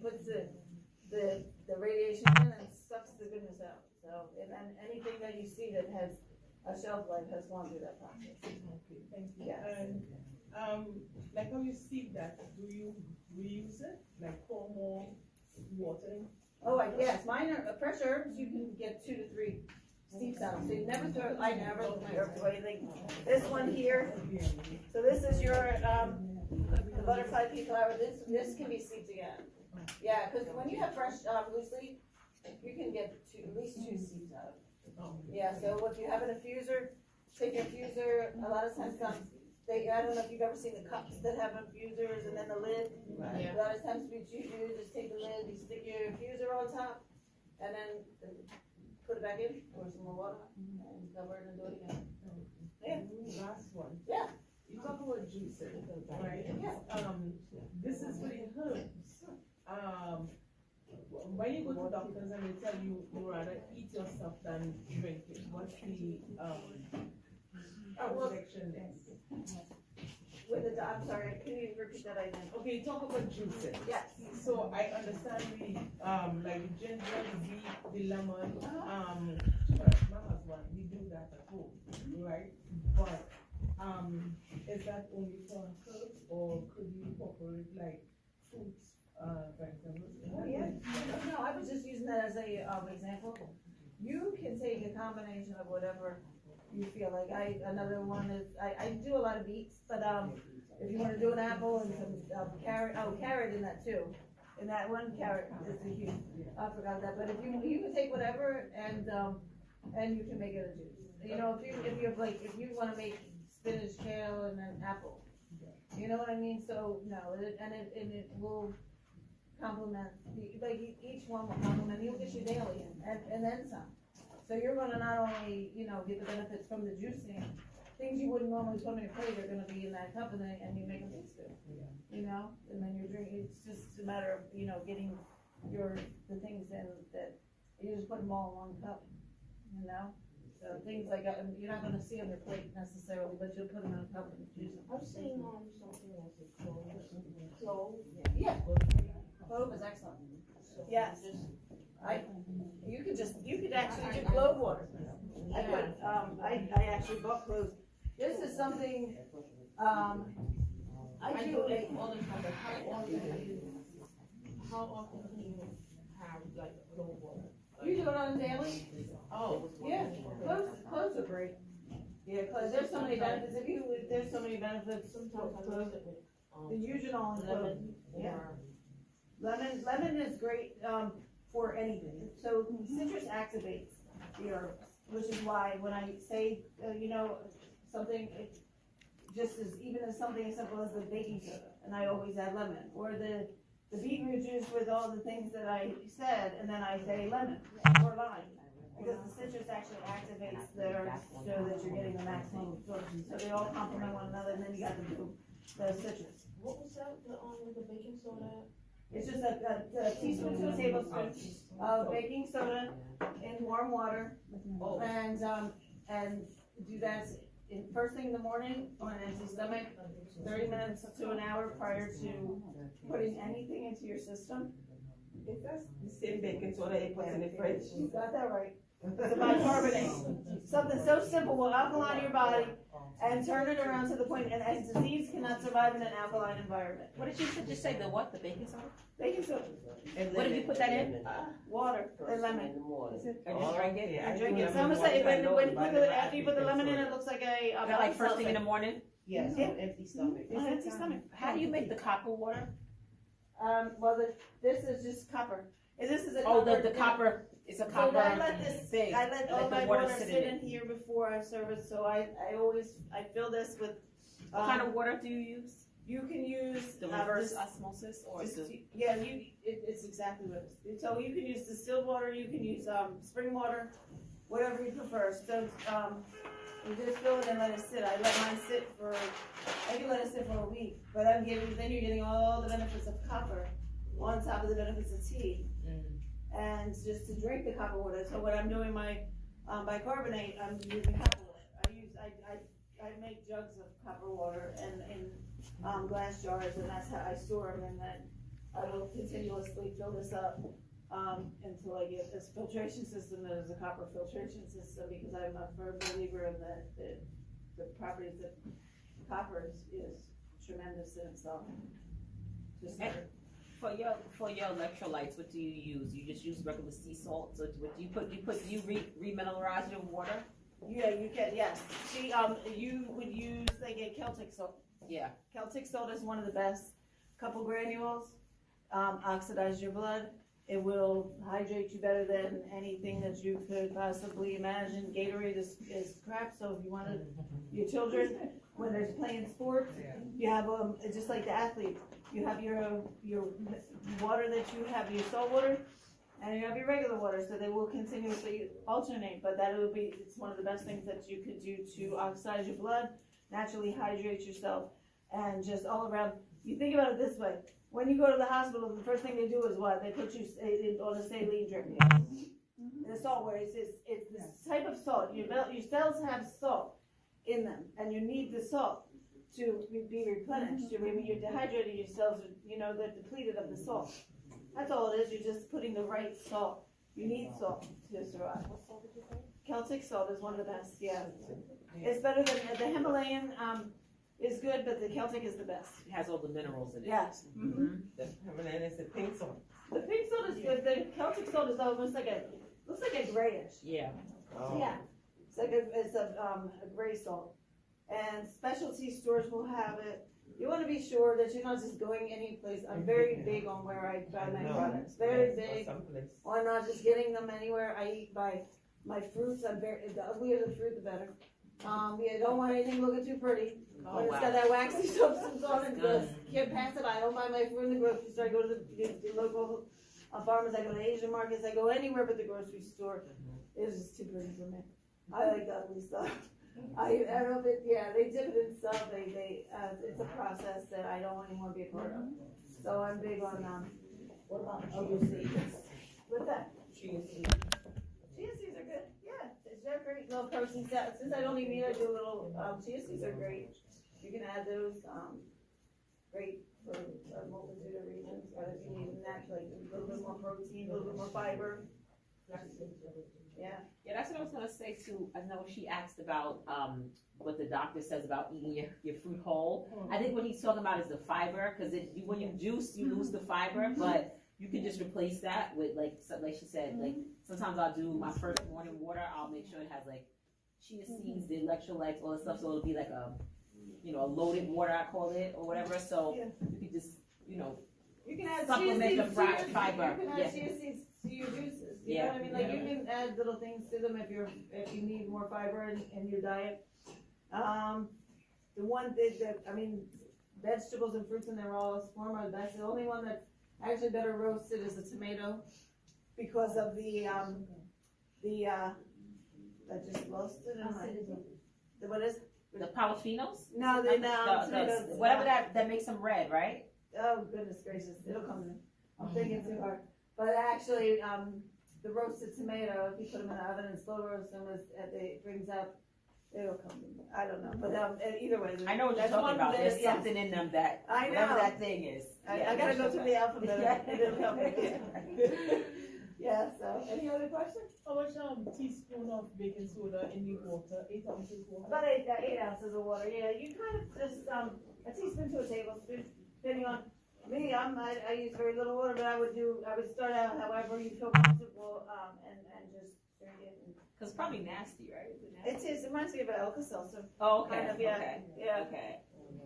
puts the radiation in and sucks the goodness out. So, and anything that you see that has a shelf life has gone through that process. Okay, thank you. Yes. And like how you see that, do you reuse it? Like pour more water in? Oh, yes, mine are fresh herbs. You can get 2 to 3 steeps out. So you never throw. I never throw my herbs away. Like this one here. So this is your the butterfly pea flower. This can be steeped again. Yeah, because when you have fresh loose leaf, you can get at least 2 steeps out. Yeah. So if you have an infuser, take your infuser. A lot of times I don't know if you've ever seen the cups that have infusers and then the lid. Right. A lot of times what you do is just take the lid, you stick your infuser on top, and then put it back in, pour some more water, and cover it and do it again. Yeah. Last one. Yeah. You talk about juicing, right? Yeah. This is for the herbs. When you go to doctors and they tell you rather eat your stuff than drink it, what's the objection there? I'm sorry, can you repeat that again? Okay, you talk about juicing. Yes. So I understand like the ginger, the lemon, my husband, we do that at home, right? But is that only for herbs, or could you incorporate like fruits, vegetables? Oh, yeah. No, I was just using that as a example. You can take a combination of whatever you feel like. Another one is I do a lot of beets, but if you want to do an apple and some carrot, carrot in that too. In that one, carrot is a huge. I forgot that, but if you can take whatever and you can make it a juice. You know, if you want to make spinach, kale, and an apple, you know what I mean. So no, it will complement. Each one will complement. You'll get your daily and then some. So you're gonna not only, get the benefits from the juicing, things you wouldn't normally put on your plate are gonna be in that cup and you make them taste good. And then you're drinking, it's just a matter of, getting the things in that, you just put them all in one cup, So things like, you're not gonna see on your plate necessarily, but you'll put them in a cup and juice them. I've seen something else, clove. Yeah. Clove is excellent. Yes. You could actually do clove water. I actually bought cloves. This is something, I do all the time, but how often do you have like clove water? you do it on a daily? Oh. Yeah, cloves are great. Yeah, cause there's so many benefits, there's so many benefits. Sometimes I use it with, The eugenol and clove. lemon Yeah. or. Lemon is great, for anything. So citrus activates the herbs, which is why when I say, something, even as something as simple as the baking soda, and I always add lemon, or the beetroot juice with all the things that I said, and then I say lemon or lime, because the citrus actually activates the herbs so that you're getting the maximum absorption. So they all complement one another, and then you got the citrus. What was that, with the baking soda? It's just a teaspoon to a tablespoon of baking soda in warm water, and do that first thing in the morning on an empty stomach, 30 minutes to an hour prior to putting anything into your system. If that's the same baking soda you put in the fridge. You got that right. It's a bicarbonate. Something so simple will alkaline your body and turn it around to the point, and disease cannot survive in an alkaline environment. What did you just say, the what, the baking soda? Baking soda, What did you put that in? water, and lemon. In the morning. I just drink it. And drink it. So I'm gonna say, when you put after you put the lemon in, it looks like a. Like first thing in the morning? Yes, on empty stomach. It's empty stomach. How do you make the copper water? Well, this is just copper. And this is a Oh, copper. the copper, it's a So copper I let this, thing. I let all Let the my water water sit sit in in here before I serve it, so I fill this with. What kind of water do you use? You can use. The reverse this- osmosis or just- the? Yeah, it's exactly what it is. So you can use distilled water, you can use, spring water, whatever you prefer. So, you just fill it and let it sit. I let mine sit I can let it sit for a week, but then you're getting all the benefits of copper on top of the benefits of tea. And just to drink the copper water. So when I'm doing my bicarbonate, I'm using copper water. I make jugs of copper water and in glass jars, and that's how I store them. And then I will continuously fill this up until I get this filtration system that is a copper filtration system, because I'm a firm believer in the properties that copper is tremendous in itself. Just And for your electrolytes, what do you use? You just use regular sea salt? So what do you remineralize your water? Yeah, you can, yes. See, you would use, like, a Celtic salt. Yeah. Celtic salt is one of the best. Couple granules, oxidize your blood. It will hydrate you better than anything that you could possibly imagine. Gatorade is crap, so if you wanted your children, when they're playing sports, you have, it's just like the athlete. You have your water that you have, your salt water, and you have your regular water, so they will continuously alternate, but it's one of the best things that you could do to oxidize your blood, naturally hydrate yourself, and just all around. You think about it this way, when you go to the hospital, the first thing they do is what? They put you on a saline drip. The salt water, it's this type of salt. Your cells have salt in them, and you need the salt to be replenished. When you're dehydrated, your cells are, they're depleted of the salt. That's all it is. You're just putting the right salt. You need salt to survive. What salt did you say? Celtic salt is one of the best. Yeah, it's better than the Himalayan. Is good, but the Celtic is the best. It has all the minerals in it. Yes. Mm-hmm. The Himalayan is the pink salt. The pink salt is good. The Celtic salt is almost looks like a grayish. Yeah. Oh. Yeah, it's a gray salt. And specialty stores will have it. You want to be sure that you're not just going any place. I'm very big on where I buy my products. Very big on not just getting them anywhere. I eat by my fruits. The uglier the fruit, the better. You don't want anything looking too pretty. When it's got that waxy substance on it, just can't pass it. I don't buy my fruit in the grocery store. I go to the local farmers. I go to Asian markets. I go anywhere but the grocery store. It's just too pretty for me. I like the ugly stuff. I don't know if they dip it in stuff. It's a process that I don't anymore be a part of. So I'm big on what about chia seeds? What's that? Chia seeds. Chia seeds are good. Yeah, they're great. Little protein salad. Since I don't eat meat, I do a little. Chia seeds are great. You can add those. Great for a multitude of reasons. But if you need naturally a little bit more protein, a little bit more fiber. Yeah. Yeah, that's what I was gonna say too. I know she asked about what the doctor says about eating your fruit whole. I think what he's talking about is the fiber, because when you juice, you lose the fiber, but you can just replace that with like she said, like sometimes I'll do my first morning water. I'll make sure it has like chia seeds, the electrolytes, all that stuff, so it'll be like a loaded water, I call it, or whatever. So you can just you can add supplement chia the seeds fiber. You can add chia seeds to your juices. You know what I mean? Like you can add little things to them if you need more fiber in your diet. The one thing vegetables and fruits in their raw form are the best. The only one that's actually better roasted is the tomato, because of I just lost it. What is? The polyphenols? No, tomatoes. Whatever that makes them red, right? Oh goodness gracious! It'll come in. I'm thinking too hard. But actually, the roasted tomato, if you put them in the oven and slow roast them, it brings out, it'll come, I don't know, but either way. I know what you're that's talking one about, that- there's yeah. something in them that, I whatever know. that thing is. I gotta go through the alphabet. It'll come back. Yeah, so, any other questions? How much teaspoon of baking soda in the water? 8 ounces water? About 8 ounces of water, yeah, you kind of just, a teaspoon to a tablespoon, depending on, me, I use very little water, but I would start out however you feel comfortable, and just drink it. Cause it's probably nasty, right? Is it nasty? It reminds me of an Alka-Seltzer. Oh, okay, kind of, yeah, okay, yeah. okay.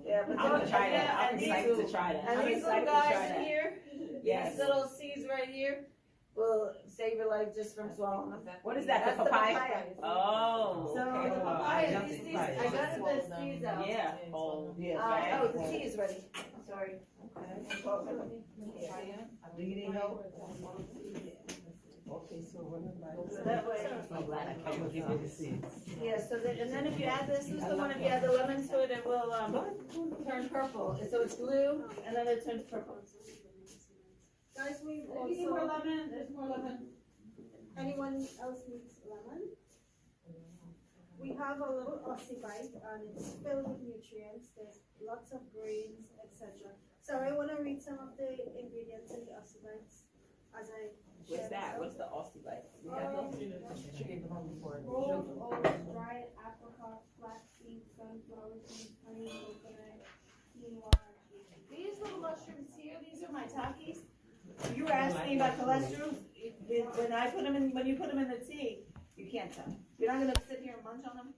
Yeah, but I'm gonna try that, I'm and excited to try that. And I'm these little excited to try guys in that. here, Yes. these little seeds right here, will save your life just from swallowing them. What is that, That's the the papaya? papaya. Oh, So okay. the papaya, these seeds, I got the seeds out. Yeah, oh, Oh, the tea is ready, sorry. Do you need help? Okay, so what about? So that way, I'm glad I I will came. give you the seeds. yeah, so then, and then if you add this is the one, if you add the lemon to it, it will, turn purple. So it's blue, and then it turns purple. Guys, we If you need more also, lemon, there's more lemon. anyone else needs lemon? We have a little Aussie bite and it's filled with nutrients. There's lots of grains, etc. So I want to read some of the ingredients in the Aussie bites as I share. What's that, what's the Aussie bite? We have those? Rolled oats, dried apricot, flaxseed, sunflower seeds, honey, coconut, quinoa. These little mushrooms here, these are my takis. You were asking about cholesterol. When I put them in, when you put them in the tea, you can't tell. You're not gonna sit here and munch on them.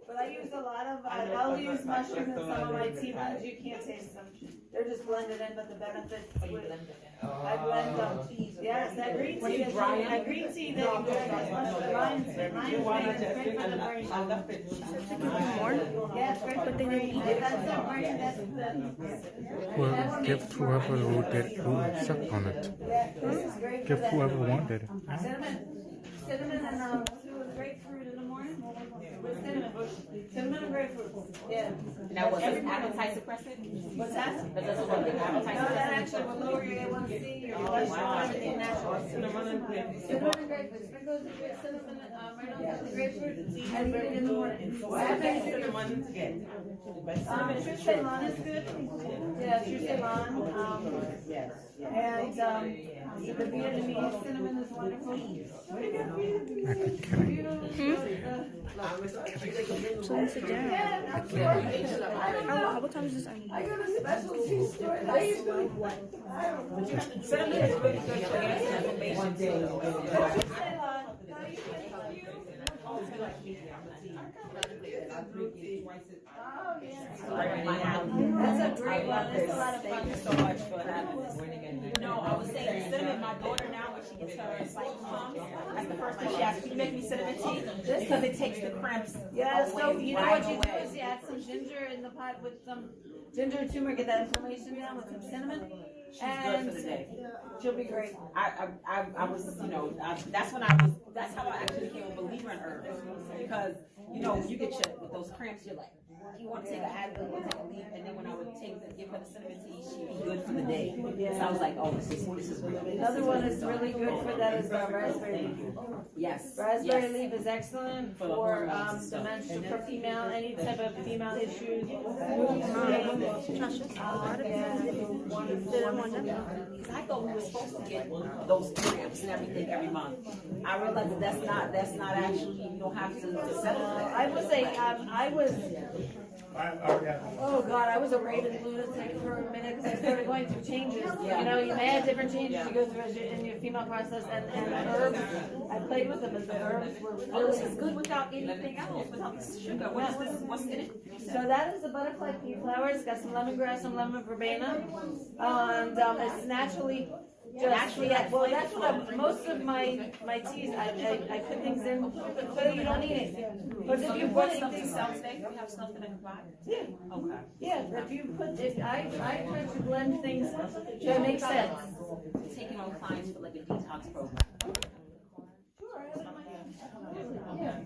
But I use a lot of, I'll use mushrooms in some of my tea blends. You can't taste them. They're just blended in, but the benefits. I blend them. Yes, that green tea. That green tea that you drink is lion's mane is great for the brain. Yeah, it's great for the brain. That's the brain. That's the. Give whoever wanted who suck on it. This is great for Give that. whoever wanted. Cinnamon and grapefruit in the morning. With cinnamon and grapefruit. Yeah. Now, was it appetite suppressant? What's that? That doesn't work like appetite No, that suppressant? actually will lower your A1C, your Oh, cholesterol, wow. everything natural. Cinnamon and grapefruit. Cinnamon and grapefruit. Sprinkle the cinnamon, right on top of the grapefruit, and eat it in the morning. What kind of cinnamon to get? True Ceylon is good. Yeah, True Ceylon. Yes. And, the Vietnamese cinnamon is wonderful. What time is this? I go to specialty stores. I usually. Cinnamon is really good for gas inflammation too. That's a great one. It's a lot of Thank you fun. so much for having this. No, I was saying cinnamon, my daughter now, when she gets her cycle comes, that's the first thing she asks, can you make me cinnamon tea? Just because it takes the cramps Yeah, so away you know right what you do away. is you add some ginger in the pot with some ginger and turmeric, get that inflammation down with some cinnamon. She's good for the day. She'll be great. I was, that's how I actually became a believer in herbs. Because, when you get with those cramps, you're like, you want to take an Advil, you want to take a leaf, and then when I would give her the cinnamon tea, she'd be good for the day. So I was like, oh, this is real. Another one that's really good for that is raspberry leaf. Yes. Raspberry yes. leaf is excellent For the for hormones and stuff. dementia, for female, any type of female issues. Because I thought we were supposed to get those cramps and everything every month. I realized that that's not actually, you don't have to settle for that. I would say, oh God, I was a raving lunatic for a minute because I started going through changes. You know, you may have different changes you go through in your female process, and the herbs, I played with them, and the herbs were Oh, this really is good without anything else, without the sugar. What is this? What's in it? So that is the butterfly pea flower. It's got some lemongrass, some lemon verbena, and it's naturally. Well, that's what most of my teas, I put things in, so you don't need anything. But if you put things sell today, we have stuff that I can buy. yeah, Okay. yeah, I try to blend things that make sense. Taking on clients for like a detox program. Yeah.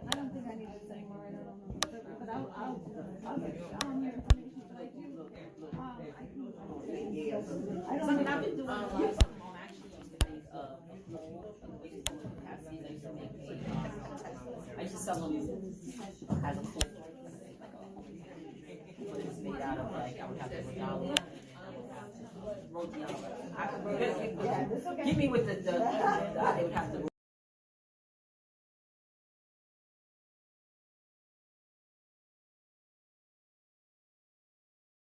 I don't think I need this anymore, I don't know, but I'll get it. I can Something I've been doing, actually used to make, a whole, pasties, I used to make I used to sell them as a whole. But it's made out of like, I would have to roti. Give me with the, they would have to